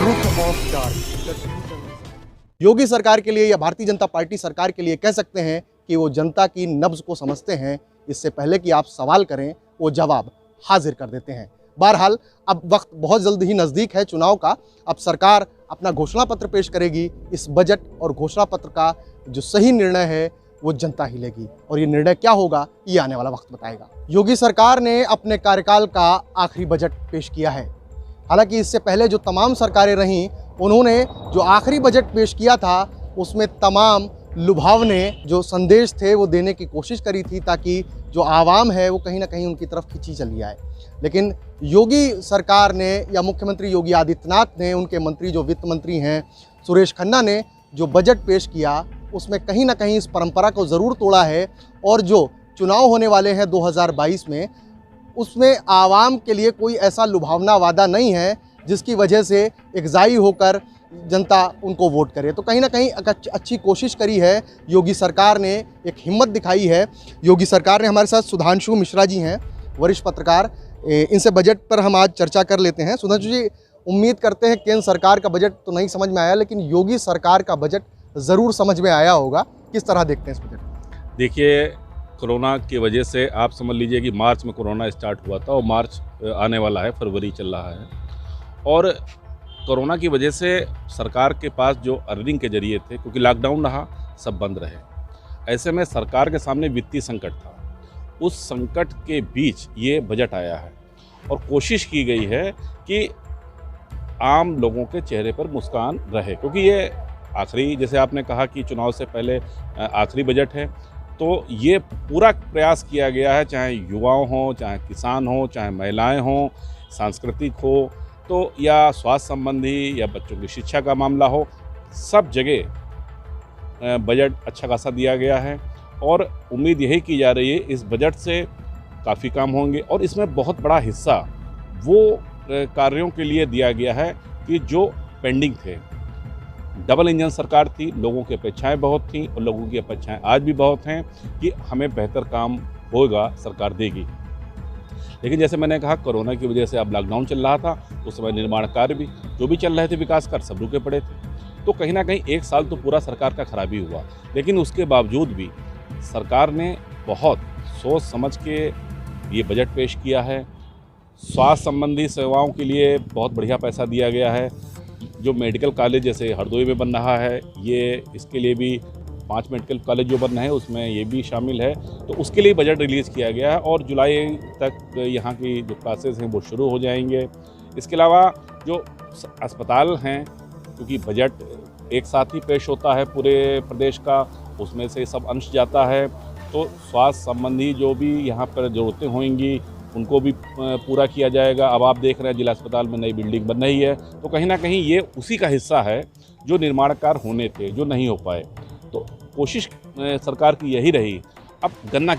Truth of dark. योगी सरकार के लिए या भारतीय जनता पार्टी सरकार के लिए कह सकते हैं कि वो जनता की नब्ज को समझते हैं। इससे पहले कि आप सवाल करें वो जवाब हाजिर कर देते हैं। बहरहाल अब वक्त बहुत जल्द ही नज़दीक है चुनाव का। अब सरकार अपना घोषणा पत्र पेश करेगी। इस बजट और घोषणा पत्र का जो सही निर्णय है वो जनता ही लेगी, और ये निर्णय क्या होगा ये आने वाला वक्त बताएगा। योगी सरकार ने अपने कार्यकाल का आखिरी बजट पेश किया है। हालांकि इससे पहले जो तमाम सरकारें रहीं उन्होंने जो आखिरी बजट पेश किया था उसमें तमाम लुभावने जो संदेश थे वो देने की कोशिश करी थी, ताकि जो आवाम है वो कहीं ना कहीं उनकी तरफ खींची चली आए। लेकिन योगी सरकार ने या मुख्यमंत्री योगी आदित्यनाथ ने, उनके मंत्री जो वित्त मंत्री हैं सुरेश खन्ना ने जो बजट पेश किया उसमें कहीं ना कहीं इस परंपरा को ज़रूर तोड़ा है। और जो चुनाव होने वाले हैं 2022 में, उसमें आवाम के लिए कोई ऐसा लुभावना वादा नहीं है जिसकी वजह से एकजाई होकर जनता उनको वोट करे। तो कहीं ना कहीं अच्छी कोशिश करी है योगी सरकार ने, एक हिम्मत दिखाई है योगी सरकार ने। हमारे साथ सुधांशु मिश्रा जी हैं, वरिष्ठ पत्रकार। इनसे बजट पर हम आज चर्चा कर लेते हैं। सुधांशु जी, उम्मीद करते हैं केंद्र सरकार का बजट तो नहीं समझ में आया, लेकिन योगी सरकार का बजट ज़रूर समझ में आया होगा। किस तरह देखते हैं इस बजट? देखिए, कोरोना की वजह से आप समझ लीजिए कि मार्च में कोरोना स्टार्ट हुआ था और मार्च आने वाला है, फरवरी चल रहा है, और कोरोना की वजह से सरकार के पास जो अर्निंग के जरिए थे, क्योंकि लॉकडाउन रहा, सब बंद रहे, ऐसे में सरकार के सामने वित्तीय संकट था। उस संकट के बीच ये बजट आया है और कोशिश की गई है कि आम लोगों के चेहरे पर मुस्कान रहे, क्योंकि ये आखिरी, जैसे आपने कहा कि चुनाव से पहले आखिरी बजट है, तो ये पूरा प्रयास किया गया है, चाहे युवाओं हों, चाहे किसान हों, चाहे महिलाएं हों, सांस्कृतिक हो तो या स्वास्थ्य संबंधी या बच्चों की शिक्षा का मामला हो, सब जगह बजट अच्छा खासा दिया गया है। और उम्मीद यही की जा रही है इस बजट से काफ़ी काम होंगे। और इसमें बहुत बड़ा हिस्सा वो कार्यों के लिए दिया गया है कि जो पेंडिंग थे। डबल इंजन सरकार थी, लोगों की अपेक्षाएं बहुत थीं और लोगों की अपेक्षाएं आज भी बहुत हैं कि हमें बेहतर काम होगा, सरकार देगी। लेकिन जैसे मैंने कहा, कोरोना की वजह से अब लॉकडाउन चल रहा था, उस समय निर्माण कार्य भी जो भी चल रहे थे, विकास कार्य, सब रुके पड़े थे। तो कहीं ना कहीं एक साल तो पूरा सरकार का खराबी हुआ। लेकिन उसके बावजूद भी सरकार ने बहुत सोच समझ के ये बजट पेश किया है। स्वास्थ्य संबंधी सेवाओं के लिए बहुत बढ़िया पैसा दिया गया है। जो मेडिकल कॉलेज जैसे हरदोई में बन रहा है, ये इसके लिए भी 5 मेडिकल कॉलेज जो बन रहे हैं उसमें ये भी शामिल है, तो उसके लिए बजट रिलीज़ किया गया है। और जुलाई तक यहाँ की जो क्लासेस हैं वो शुरू हो जाएंगे। इसके अलावा जो अस्पताल हैं, क्योंकि बजट एक साथ ही पेश होता है पूरे प्रदेश का, उसमें से सब अंश जाता है, तो स्वास्थ्य संबंधी जो भी यहाँ पर ज़रूरतें होंगी उनको भी पूरा किया जाएगा। अब आप देख रहे हैं जिला अस्पताल में नई बिल्डिंग बन रही है, तो कहीं ना कहीं ये उसी का हिस्सा है जो निर्माण कार्य होने थे, जो नहीं हो पाए। तो कोशिश सरकार की यही रही। अब गन्ना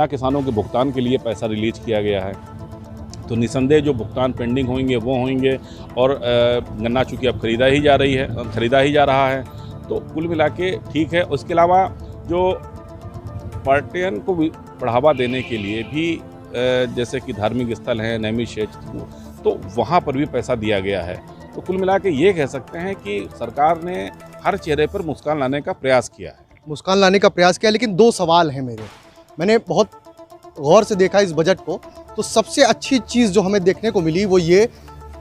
किसानों के भुगतान के लिए पैसा रिलीज किया गया है, तो निसंदेह जो भुगतान पेंडिंग होंगे वो होंगे। और गन्ना चूँकि अब खरीदा ही जा रहा है, तो कुल मिला के ठीक है। उसके अलावा जो पर्यटन को बढ़ावा देने के लिए भी जैसे कि धार्मिक स्थल हैं, नैमिष क्षेत्र, तो वहाँ पर भी पैसा दिया गया है। तो कुल मिला के ये कह सकते हैं कि सरकार ने हर चेहरे पर मुस्कान लाने का प्रयास किया है। लेकिन 2 सवाल हैं मेरे। मैंने बहुत गौर से देखा इस बजट को, तो सबसे अच्छी चीज़ जो हमें देखने को मिली वो ये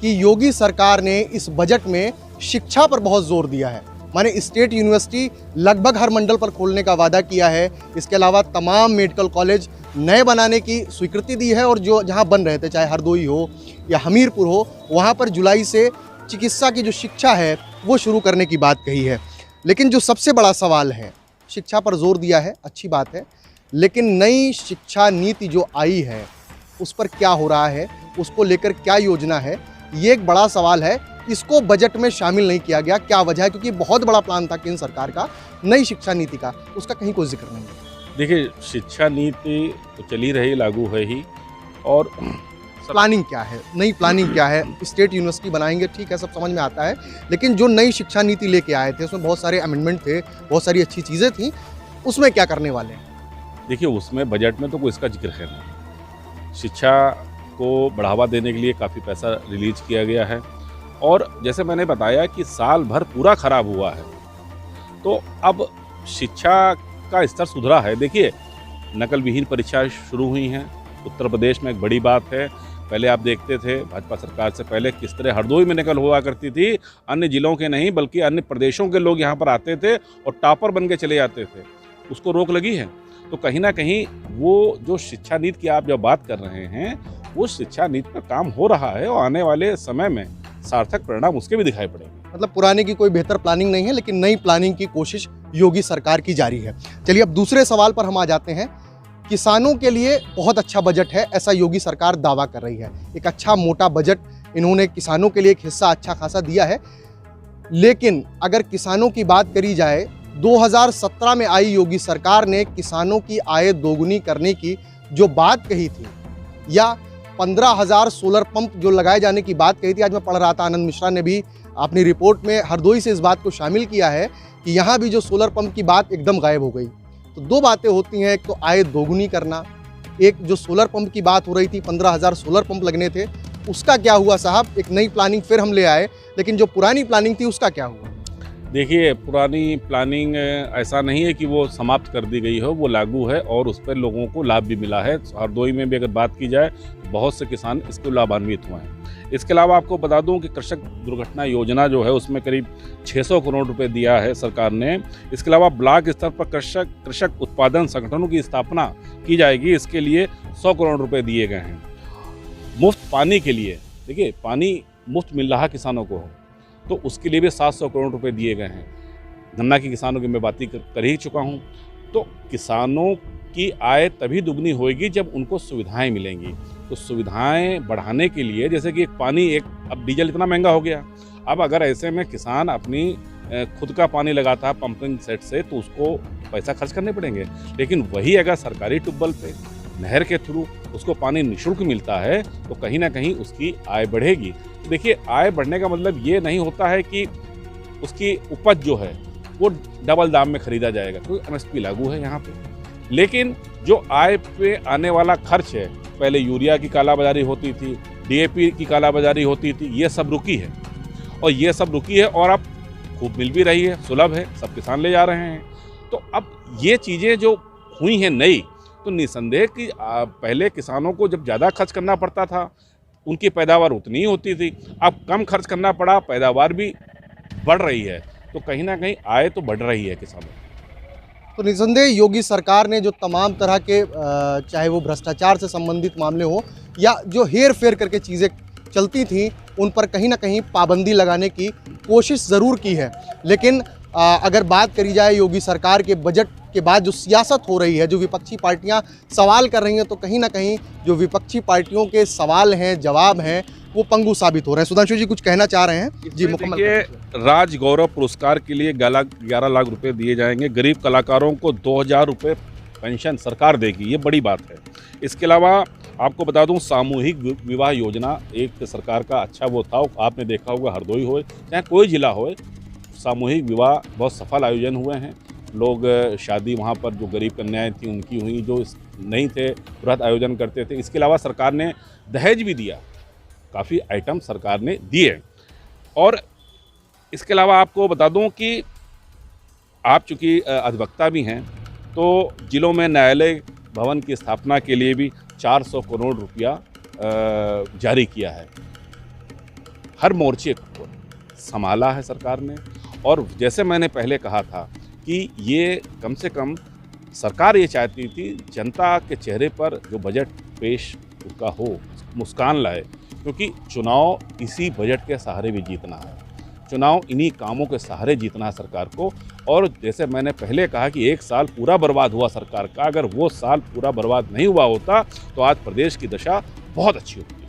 कि योगी सरकार ने इस बजट में शिक्षा पर बहुत जोर दिया है। माने स्टेट यूनिवर्सिटी लगभग हर मंडल पर खोलने का वादा किया है। इसके अलावा तमाम मेडिकल कॉलेज नए बनाने की स्वीकृति दी है, और जो जहां बन रहे थे, चाहे हरदोई हो या हमीरपुर हो, वहां पर जुलाई से चिकित्सा की जो शिक्षा है वो शुरू करने की बात कही है। लेकिन जो सबसे बड़ा सवाल है, शिक्षा पर जोर दिया है, अच्छी बात है, लेकिन नई शिक्षा नीति जो आई है उस पर क्या हो रहा है, उसको लेकर क्या योजना है, ये एक बड़ा सवाल है। इसको बजट में शामिल नहीं किया गया, क्या वजह है? क्योंकि बहुत बड़ा प्लान था केंद्र सरकार का नई शिक्षा नीति का, उसका कहीं कोई जिक्र नहीं है। देखिए, शिक्षा नीति तो चली रही, लागू है ही, और प्लानिंग क्या है, नई प्लानिंग क्या है? स्टेट यूनिवर्सिटी बनाएंगे, ठीक है, सब समझ में आता है, लेकिन जो नई शिक्षा नीति लेके आए थे उसमें बहुत सारे अमेंडमेंट थे, बहुत सारी अच्छी चीज़ें थी, उसमें क्या करने वाले हैं? देखिए, उसमें बजट में तो कोई इसका जिक्र है नहीं। शिक्षा को बढ़ावा देने के लिए काफ़ी पैसा रिलीज किया गया है। और जैसे मैंने बताया कि साल भर पूरा खराब हुआ है, तो अब शिक्षा का स्तर सुधरा है। देखिए, नकल विहीन परीक्षाएं शुरू हुई हैं उत्तर प्रदेश में, एक बड़ी बात है। पहले आप देखते थे भाजपा सरकार से पहले किस तरह हरदोई में नकल हुआ करती थी, अन्य जिलों के नहीं बल्कि अन्य प्रदेशों के लोग यहाँ पर आते थे और टॉपर बन के चले जाते थे। उसको रोक लगी है। तो कहीं ना कहीं वो जो शिक्षा नीति की आप जब बात कर रहे हैं, वो शिक्षा नीति पर काम हो रहा है और आने वाले समय में सार्थक परिणाम उसके भी दिखाई पड़ेंगे। मतलब पुराने की कोई बेहतर प्लानिंग नहीं है, लेकिन नई प्लानिंग की कोशिश योगी सरकार की जारी है। चलिए अब दूसरे सवाल पर हम आ जाते हैं। किसानों के लिए बहुत अच्छा बजट है, ऐसा योगी सरकार दावा कर रही है। एक अच्छा मोटा बजट इन्होंने किसानों के लिए एक हिस्सा अच्छा खासा दिया है। लेकिन अगर किसानों की बात करी जाए, 2017 में आई योगी सरकार ने किसानों की आय दोगुनी करने की जो बात कही थी, या 15,000 सोलर पंप जो लगाए जाने की बात कही थी, आज मैं पढ़ रहा था आनंद मिश्रा ने भी अपनी रिपोर्ट में हरदोई से इस बात को शामिल किया है कि यहाँ भी जो सोलर पंप की बात एकदम गायब हो गई। तो दो बातें होती हैं, एक तो आय दोगुनी करना, एक जो सोलर पंप की बात हो रही थी 15,000 सोलर पंप लगने थे, उसका क्या हुआ साहब? एक नई प्लानिंग फिर हम ले आए, लेकिन जो पुरानी प्लानिंग थी उसका क्या हुआ? देखिए, पुरानी प्लानिंग ऐसा नहीं है कि वो समाप्त कर दी गई हो, वो लागू है और उस पर लोगों को लाभ भी मिला है। हरदोई में भी अगर बात की जाए, बहुत से किसान इसको लाभान्वित हुए हैं। इसके अलावा आपको बता दूं कि कृषक दुर्घटना योजना जो है उसमें करीब 600 करोड़ रुपए दिया है सरकार ने। इसके अलावा ब्लॉक स्तर पर कृषक उत्पादन संगठनों की स्थापना की जाएगी, इसके लिए 100 करोड़ रुपए दिए गए हैं। मुफ्त पानी के लिए, देखिए पानी मुफ्त मिल रहा किसानों को, तो उसके लिए भी 700 करोड़ रुपए दिए गए हैं। गन्ना के किसानों की मैं बात कर ही चुका हूँ। तो किसानों की आय तभी दुगनी होगी जब उनको सुविधाएं मिलेंगी। तो सुविधाएं बढ़ाने के लिए, जैसे कि अब डीजल इतना महंगा हो गया, अब अगर ऐसे में किसान अपनी खुद का पानी लगाता है पंपिंग सेट से, तो उसको पैसा खर्च करने पड़ेंगे। लेकिन वही अगर सरकारी ट्यूबवेल पे नहर के थ्रू उसको पानी निःशुल्क मिलता है, तो कहीं ना कहीं उसकी आय बढ़ेगी। देखिए, आय बढ़ने का मतलब ये नहीं होता है कि उसकी उपज जो है वो डबल दाम में खरीदा जाएगा, क्योंकि एमएसपी लागू है यहाँ पे। लेकिन जो आय पे आने वाला खर्च है, पहले यूरिया की कालाबाजारी होती थी, डीएपी की कालाबाजारी होती थी, ये सब रुकी है। और अब खूब मिल भी रही है, सुलभ है, सब किसान ले जा रहे हैं। तो अब ये चीज़ें जो हुई हैं नई, तो निसंदेह कि पहले किसानों को जब ज़्यादा खर्च करना पड़ता था, उनकी पैदावार उतनी ही होती थी। अब कम खर्च करना पड़ा, पैदावार भी बढ़ रही है, तो कहीं ना कहीं आय तो बढ़ रही है किसानों की। तो निसंदेह योगी सरकार ने जो तमाम तरह के चाहे वो भ्रष्टाचार से संबंधित मामले हो या जो हेर फेर करके चीज़ें चलती थीं, उन पर कहीं ना कहीं पाबंदी लगाने की कोशिश ज़रूर की है। लेकिन अगर बात करी जाए योगी सरकार के बजट के बाद जो सियासत हो रही है, जो विपक्षी पार्टियां सवाल कर रही हैं, तो कहीं ना कहीं जो विपक्षी पार्टियों के सवाल हैं, जवाब हैं, वो पंगु साबित हो रहे हैं। सुधांशु जी कुछ कहना चाह रहे हैं? जी, मुकम्मल देखिए, राज गौरव पुरस्कार के लिए 11 लाख रुपए दिए जाएंगे। गरीब कलाकारों को 2,000 रुपये पेंशन सरकार देगी, ये बड़ी बात है। इसके अलावा आपको बता दूं, सामूहिक विवाह योजना एक सरकार का अच्छा वो था, आपने देखा होगा हरदोई हो चाहे कोई जिला हो, सामूहिक विवाह बहुत सफल आयोजन हुए हैं। लोग शादी वहाँ पर जो गरीब कन्याएं थी उनकी हुई, जो नहीं थे वृहद आयोजन करते थे। इसके अलावा सरकार ने दहेज भी दिया, काफ़ी आइटम सरकार ने दिए। और इसके अलावा आपको बता दूं कि आप चूँकि अधिवक्ता भी हैं, तो जिलों में न्यायालय भवन की स्थापना के लिए भी 400 करोड़ रुपया जारी किया है। हर मोर्चे को संभाला है सरकार ने। और जैसे मैंने पहले कहा था कि ये कम से कम सरकार ये चाहती थी जनता के चेहरे पर जो बजट पेश उनका हो, मुस्कान लाए, क्योंकि चुनाव इसी बजट के सहारे भी जीतना है। चुनाव इन्हीं कामों के सहारे जीतना है सरकार को। और जैसे मैंने पहले कहा कि एक साल पूरा बर्बाद हुआ सरकार का, अगर वो साल पूरा बर्बाद नहीं हुआ होता तो आज प्रदेश की दशा बहुत अच्छी होती है।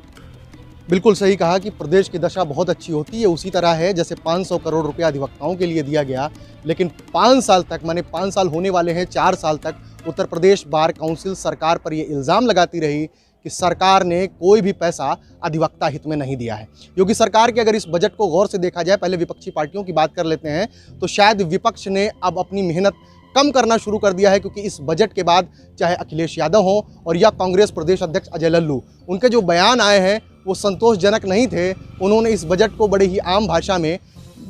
बिल्कुल सही कहा कि प्रदेश की दशा बहुत अच्छी होती है। उसी तरह है जैसे 500 करोड़ रुपया अधिवक्ताओं के लिए दिया गया, लेकिन 5 साल तक, माने 5 साल होने वाले हैं, 4 साल तक उत्तर प्रदेश बार काउंसिल सरकार पर ये इल्ज़ाम लगाती रही कि सरकार ने कोई भी पैसा अधिवक्ता हित में नहीं दिया है। योगी सरकार के अगर इस बजट को गौर से देखा जाए, पहले विपक्षी पार्टियों की बात कर लेते हैं, तो शायद विपक्ष ने अब अपनी मेहनत कम करना शुरू कर दिया है, क्योंकि इस बजट के बाद चाहे अखिलेश यादव हों और या कांग्रेस प्रदेश अध्यक्ष अजय लल्लू, उनके जो बयान आए हैं वो संतोषजनक नहीं थे। उन्होंने इस बजट को बड़े ही आम भाषा में,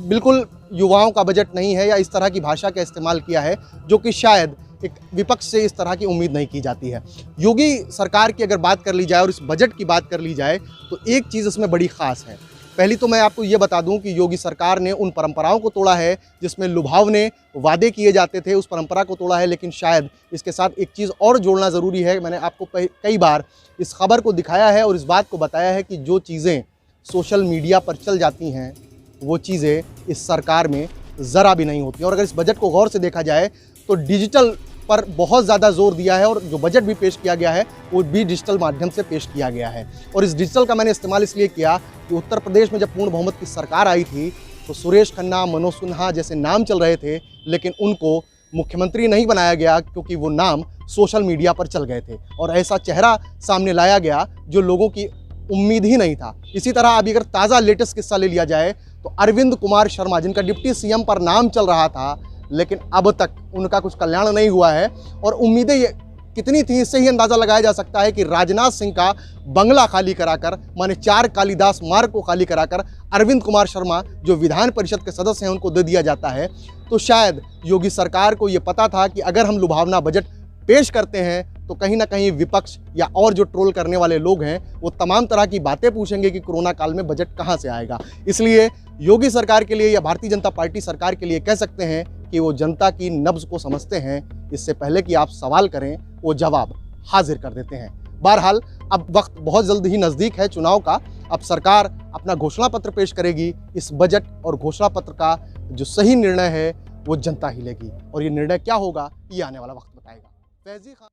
बिल्कुल युवाओं का बजट नहीं है, या इस तरह की भाषा का इस्तेमाल किया है जो कि शायद एक विपक्ष से इस तरह की उम्मीद नहीं की जाती है। योगी सरकार की अगर बात कर ली जाए और इस बजट की बात कर ली जाए तो एक चीज़ इसमें बड़ी ख़ास है। पहली तो मैं आपको ये बता दूं कि योगी सरकार ने उन परंपराओं को तोड़ा है जिसमें लुभावने वादे किए जाते थे, उस परंपरा को तोड़ा है। लेकिन शायद इसके साथ एक चीज़ और जोड़ना ज़रूरी है। मैंने आपको कई बार इस खबर को दिखाया है और इस बात को बताया है कि जो चीज़ें सोशल मीडिया पर चल जाती हैं वो चीज़ें इस सरकार में ज़रा भी नहीं होती। और अगर इस बजट को गौर से देखा जाए तो डिजिटल पर बहुत ज़्यादा जोर दिया है, और जो बजट भी पेश किया गया है वो भी डिजिटल माध्यम से पेश किया गया है। और इस डिजिटल का मैंने इस्तेमाल इसलिए किया कि उत्तर प्रदेश में जब पूर्ण बहुमत की सरकार आई थी तो सुरेश खन्ना, मनोज सिन्हा जैसे नाम चल रहे थे, लेकिन उनको मुख्यमंत्री नहीं बनाया गया क्योंकि वो नाम सोशल मीडिया पर चल गए थे और ऐसा चेहरा सामने लाया गया जो लोगों की उम्मीद ही नहीं था। इसी तरह अभी अगर ताज़ा लेटेस्ट किस्सा ले लिया जाए तो अरविंद कुमार शर्मा, जिनका डिप्टी सीएम पर नाम चल रहा था, लेकिन अब तक उनका कुछ कल्याण नहीं हुआ है। और उम्मीदें ये कितनी थी इससे ही अंदाज़ा लगाया जा सकता है कि राजनाथ सिंह का बंगला खाली कराकर, माने 4 कालिदास मार्ग को खाली कराकर अरविंद कुमार शर्मा जो विधान परिषद के सदस्य हैं उनको दे दिया जाता है। तो शायद योगी सरकार को ये पता था कि अगर हम लुभावना बजट पेश करते हैं तो कहीं ना कहीं विपक्ष या और जो ट्रोल करने वाले लोग हैं वो तमाम तरह की बातें पूछेंगे कि कोरोना काल में बजट कहाँ से आएगा। इसलिए योगी सरकार के लिए या भारतीय जनता पार्टी सरकार के लिए कह सकते हैं कि वो जनता की नब्ज़ को समझते हैं। इससे पहले कि आप सवाल करें वो जवाब हाजिर कर देते हैं। बहरहाल अब वक्त बहुत जल्द ही नज़दीक है चुनाव का। अब सरकार अपना घोषणा पत्र पेश करेगी। इस बजट और घोषणा पत्र का जो सही निर्णय है वो जनता ही लेगी, और ये निर्णय क्या होगा ये आने वाला वक्त बताएगा। फैजी खान।